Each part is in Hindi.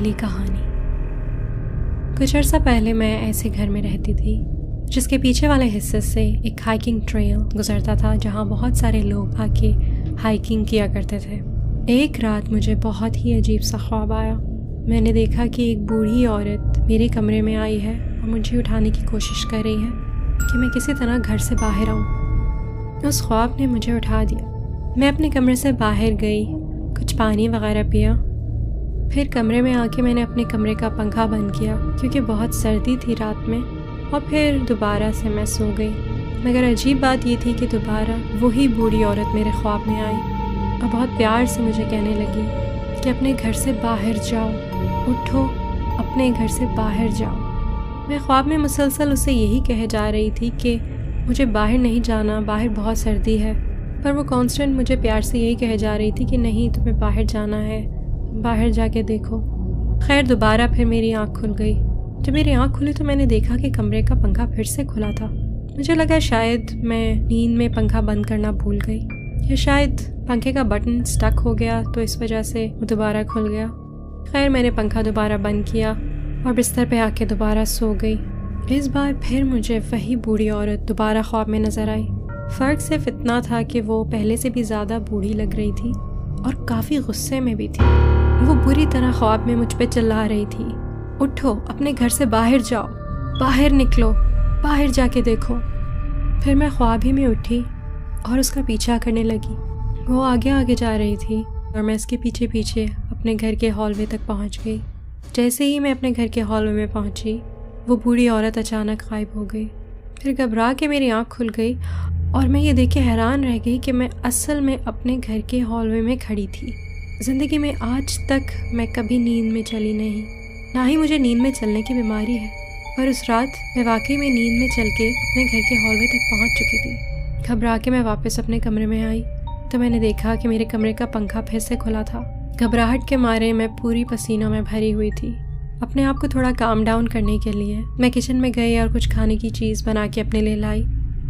पहली कहानी। कुछ अर्सा पहले मैं ऐसे घर में रहती थी जिसके पीछे वाले हिस्से से एक हाइकिंग ट्रेल गुजरता था जहाँ बहुत सारे लोग आके हाइकिंग किया करते थे। एक रात मुझे बहुत ही अजीब सा ख्वाब आया। मैंने देखा कि एक बूढ़ी औरत मेरे कमरे में आई है और मुझे उठाने की कोशिश कर रही है कि मैं किसी तरह घर से बाहर आऊँ। उस ख्वाब ने मुझे उठा दिया। मैं अपने कमरे से बाहर गई, कुछ पानी वगैरह पिया, फिर कमरे में आके मैंने अपने कमरे का पंखा बंद किया क्योंकि बहुत सर्दी थी रात में, और फिर दोबारा से मैं सो गई। मगर अजीब बात ये थी कि दोबारा वही बूढ़ी औरत मेरे ख्वाब में आई और बहुत प्यार से मुझे कहने लगी कि अपने घर से बाहर जाओ, उठो, अपने घर से बाहर जाओ। मैं ख्वाब में मुसलसल उसे यही कहे जा रही थी कि मुझे बाहर नहीं जाना, बाहर बहुत सर्दी है, पर वो कांस्टेंट मुझे प्यार से यही कहे जा रही थी कि नहीं, तुम्हें बाहर जाना है, बाहर जाके देखो। खैर दोबारा फिर मेरी आँख खुल गई। जब मेरी आँख खुली तो मैंने देखा कि कमरे का पंखा फिर से खुला था। मुझे लगा शायद मैं नींद में पंखा बंद करना भूल गई, या शायद पंखे का बटन स्टक हो गया तो इस वजह से वो दोबारा खुल गया। खैर मैंने पंखा दोबारा बंद किया और बिस्तर पे आके दोबारा सो गई। इस बार फिर मुझे वही बूढ़ी औरत दोबारा ख्वाब में नज़र आई। फ़र्क सिर्फ इतना था कि वो पहले से भी ज़्यादा बूढ़ी लग रही थी और काफ़ी गुस्से में भी थी। वो बुरी तरह ख्वाब में मुझ पे चिल्ला रही थी, उठो, अपने घर से बाहर जाओ, बाहर निकलो, बाहर जाके देखो। फिर मैं ख्वाब ही में उठी और उसका पीछा करने लगी। वो आगे आगे जा रही थी और मैं इसके पीछे पीछे अपने घर के हॉलवे तक पहुंच गई। जैसे ही मैं अपने घर के हॉलवे में पहुंची, वो बूढ़ी औरत अचानक गायब हो गई। फिर घबरा के मेरी आँख खुल गई और मैं ये देख के हैरान रह गई कि मैं असल में अपने घर के हॉलवे में खड़ी थी। ज़िंदगी में आज तक मैं कभी नींद में चली नहीं, ना ही मुझे नींद में चलने की बीमारी है, पर उस रात मैं वाकई में नींद में चल के अपने घर के हॉलवे तक पहुंच चुकी थी। घबरा के मैं वापस अपने कमरे में आई तो मैंने देखा कि मेरे कमरे का पंखा फिर से खुला था। घबराहट के मारे मैं पूरी पसीनों में भरी हुई थी। अपने आप को थोड़ा काम डाउन करने के लिए मैं किचन में गई और कुछ खाने की चीज़ बना के अपने लिए लाई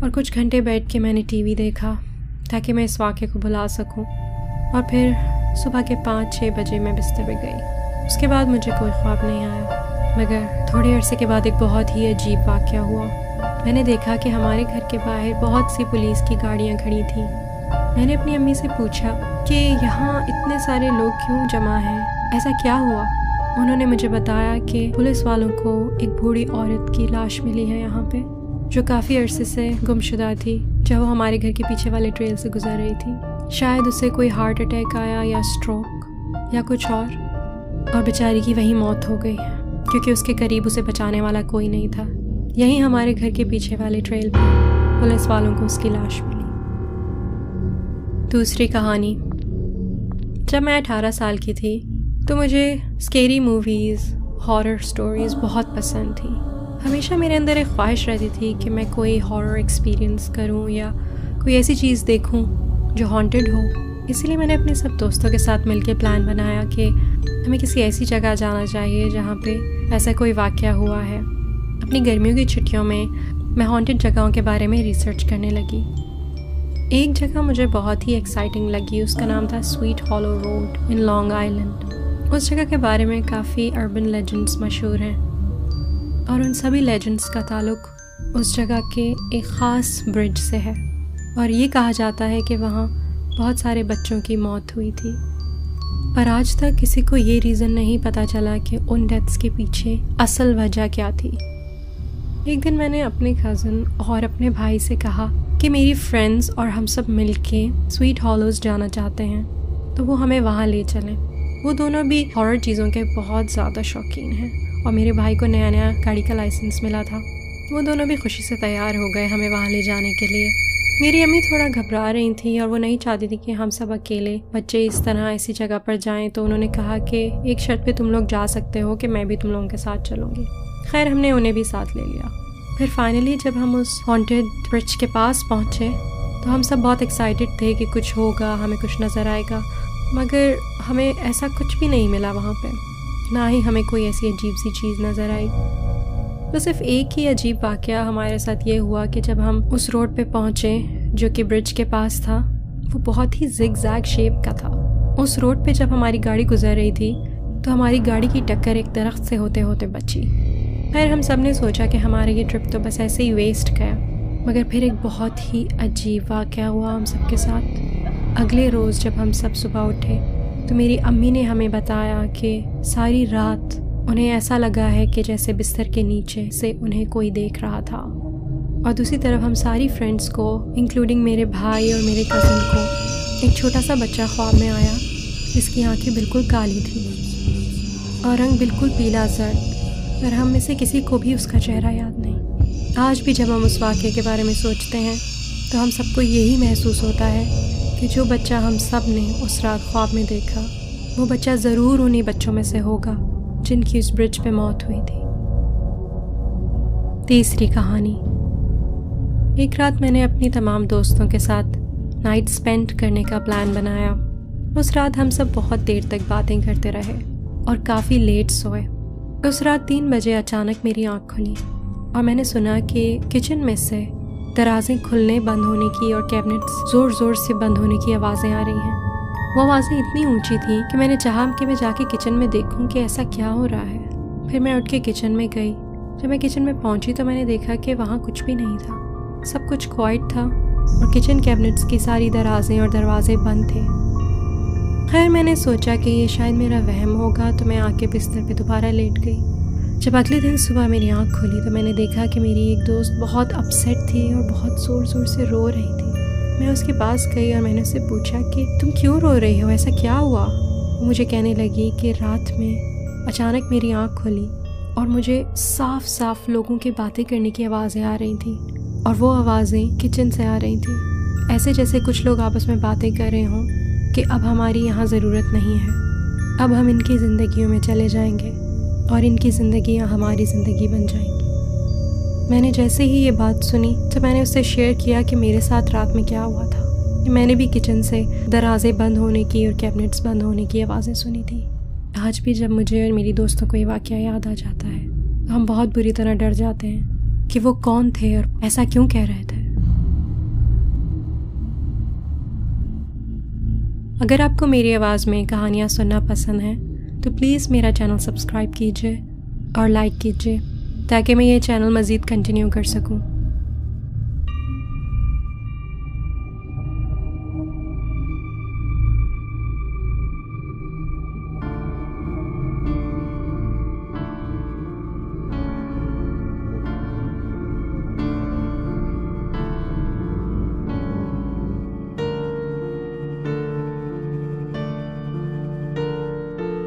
और कुछ घंटे बैठ के मैंने टीवी देखा ताकि मैं इस वाक़े को भुला सकूं। और फिर सुबह के 5-6 बजे मैं बिस्तर पे गई। उसके बाद मुझे कोई ख्वाब नहीं आया, मगर थोड़े अरसे के बाद एक बहुत ही अजीब वाक़या हुआ। मैंने देखा कि हमारे घर के बाहर बहुत सी पुलिस की गाड़ियाँ खड़ी थीं। मैंने अपनी अम्मी से पूछा कि यहाँ इतने सारे लोग क्यों जमा हैं, ऐसा क्या हुआ। उन्होंने मुझे बताया कि पुलिस वालों को एक बूढ़ी औरत की लाश मिली है यहाँ पे, जो काफ़ी अरसे से गुमशुदा थी, जब वो हमारे घर के पीछे वाले ट्रेल से गुजर रही थी। शायद उसे कोई हार्ट अटैक आया या स्ट्रोक या कुछ और बेचारी की वहीं मौत हो गई क्योंकि उसके करीब उसे बचाने वाला कोई नहीं था। यहीं हमारे घर के पीछे वाले ट्रेल पर पुलिस वालों को उसकी लाश मिली। दूसरी कहानी। जब मैं 18 साल की थी तो मुझे स्केरी मूवीज़, हॉरर स्टोरीज़ बहुत पसंद थी। हमेशा मेरे अंदर एक ख्वाहिश रहती थी कि मैं कोई हॉरर एक्सपीरियंस करूं या कोई ऐसी चीज़ देखूं जो हॉन्टेड हो। इसीलिए मैंने अपने सब दोस्तों के साथ मिलकर प्लान बनाया कि हमें किसी ऐसी जगह जाना चाहिए जहाँ पे ऐसा कोई वाक़या हुआ है। अपनी गर्मियों की छुट्टियों में मैं हॉन्टेड जगहों के बारे में रिसर्च करने लगी। एक जगह मुझे बहुत ही एक्साइटिंग लगी, उसका नाम था sweet hollow road in long island. उस जगह के बारे में काफ़ी अर्बन लेजेंड्स मशहूर हैं और उन सभी लेजेंड्स का ताल्लुक उस जगह के एक ख़ास ब्रिज से है, और ये कहा जाता है कि वहाँ बहुत सारे बच्चों की मौत हुई थी। पर आज तक किसी को ये रीज़न नहीं पता चला कि उन डेथ्स के पीछे असल वजह क्या थी। एक दिन मैंने अपने कज़न और अपने भाई से कहा कि मेरी फ्रेंड्स और हम सब मिलके स्वीट हॉलोज़ जाना चाहते हैं, तो वो हमें वहाँ ले चलें। वो दोनों भी हॉरर चीज़ों के बहुत ज़्यादा शौकीन हैं और मेरे भाई को नया नया गाड़ी का लाइसेंस मिला था। वो दोनों भी खुशी से तैयार हो गए हमें वहाँ ले जाने के लिए। मेरी अम्मी थोड़ा घबरा रही थी और वो नहीं चाहती थी कि हम सब अकेले बच्चे इस तरह ऐसी जगह पर जाएं, तो उन्होंने कहा कि एक शर्त पे तुम लोग जा सकते हो कि मैं भी तुम लोगों के साथ चलूँगी। खैर हमने उन्हें भी साथ ले लिया। फिर फाइनली जब हम उस हॉन्टेड ब्रिज के पास पहुँचे तो हम सब बहुत एक्साइटेड थे कि कुछ होगा, हमें कुछ नज़र आएगा, मगर हमें ऐसा कुछ भी नहीं मिला वहाँ पे, ना ही हमें कोई ऐसी अजीब सी चीज़ नज़र आई। तो सिर्फ एक ही अजीब वाक़या हमारे साथ ये हुआ कि जब हम उस रोड पे पहुँचे जो कि ब्रिज के पास था, वो बहुत ही जिग-जैग शेप का था। उस रोड पे जब हमारी गाड़ी गुजर रही थी तो हमारी गाड़ी की टक्कर एक दरख्त से होते होते बची। खैर हम सब ने सोचा कि हमारा ये ट्रिप तो बस ऐसे ही वेस्ट गया, मगर फिर एक बहुत ही अजीब वाक़या हुआ हम सब के साथ। अगले रोज़ जब हम सब सुबह उठे तो मेरी अम्मी ने हमें बताया कि सारी रात उन्हें ऐसा लगा है कि जैसे बिस्तर के नीचे से उन्हें कोई देख रहा था। और दूसरी तरफ हम सारी फ्रेंड्स को, इंक्लूडिंग मेरे भाई और मेरे कज़न को, एक छोटा सा बच्चा ख्वाब में आया जिसकी आंखें बिल्कुल काली थी और रंग बिल्कुल पीला जर्द, पर हम में से किसी को भी उसका चेहरा याद नहीं। आज भी जब हम उस वाक़े के बारे में सोचते हैं तो हम सबको यही महसूस होता है कि जो बच्चा हम सब ने उस रात ख्वाब में देखा, वो बच्चा ज़रूर उन्हीं बच्चों में से होगा जिनकी उस ब्रिज पे मौत हुई थी। तीसरी कहानी। एक रात मैंने अपनी तमाम दोस्तों के साथ नाइट स्पेंड करने का प्लान बनाया। उस रात हम सब बहुत देर तक बातें करते रहे और काफ़ी लेट सोए। उस रात 3 बजे अचानक मेरी आँख खुली और मैंने सुना कि किचन में से दराज़ें खुलने बंद होने की और कैबिनेट्स ज़ोर ज़ोर से बंद होने की आवाज़ें आ रही हैं। वो आवाज़ें इतनी ऊंची थी कि मैंने चाहा कि मैं जाके किचन में देखूं कि ऐसा क्या हो रहा है। फिर मैं उठ के किचन में गई। जब मैं किचन में पहुंची तो मैंने देखा कि वहाँ कुछ भी नहीं था, सब कुछ क्वाइट था और किचन कैबिनेट्स की सारी दराज़ें और दरवाजे बंद थे। खैर मैंने सोचा कि ये शायद मेरा वहम होगा, तो मैं आके बिस्तर पे दोबारा लेट गई। जब अगले दिन सुबह मेरी आँख खुली तो मैंने देखा कि मेरी एक दोस्त बहुत अपसेट थी और बहुत ज़ोर ज़ोर से रो रही थी। मैं उसके पास गई और मैंने उससे पूछा कि तुम क्यों रो रही हो, ऐसा क्या हुआ। वो मुझे कहने लगी कि रात में अचानक मेरी आँख खुली और मुझे साफ साफ लोगों की बातें करने की आवाज़ें आ रही थी और वो आवाज़ें किचन से आ रही थी, ऐसे जैसे कुछ लोग आपस में बातें कर रहे हों कि अब हमारी यहाँ ज़रूरत नहीं है, अब हम इनकी ज़िंदगियों में चले जाएंगे और इनकी ज़िंदगियाँ हमारी ज़िंदगी बन जाएंगी। मैंने जैसे ही ये बात सुनी तो मैंने उससे शेयर किया कि मेरे साथ रात में क्या हुआ था। मैंने भी किचन से दराज़े बंद होने की और कैबिनेट्स बंद होने की आवाज़ें सुनी थी। आज भी जब मुझे और मेरी दोस्तों को ये वाक़या याद आ जाता है तो हम बहुत बुरी तरह डर जाते हैं कि वो कौन थे और ऐसा क्यों कह रहे थे। अगर आपको मेरी आवाज़ में कहानियाँ सुनना पसंद है तो प्लीज़ मेरा चैनल सब्सक्राइब कीजिए और लाइक कीजिए ताकि मैं ये चैनल मज़ीद कंटिन्यू कर सकूं।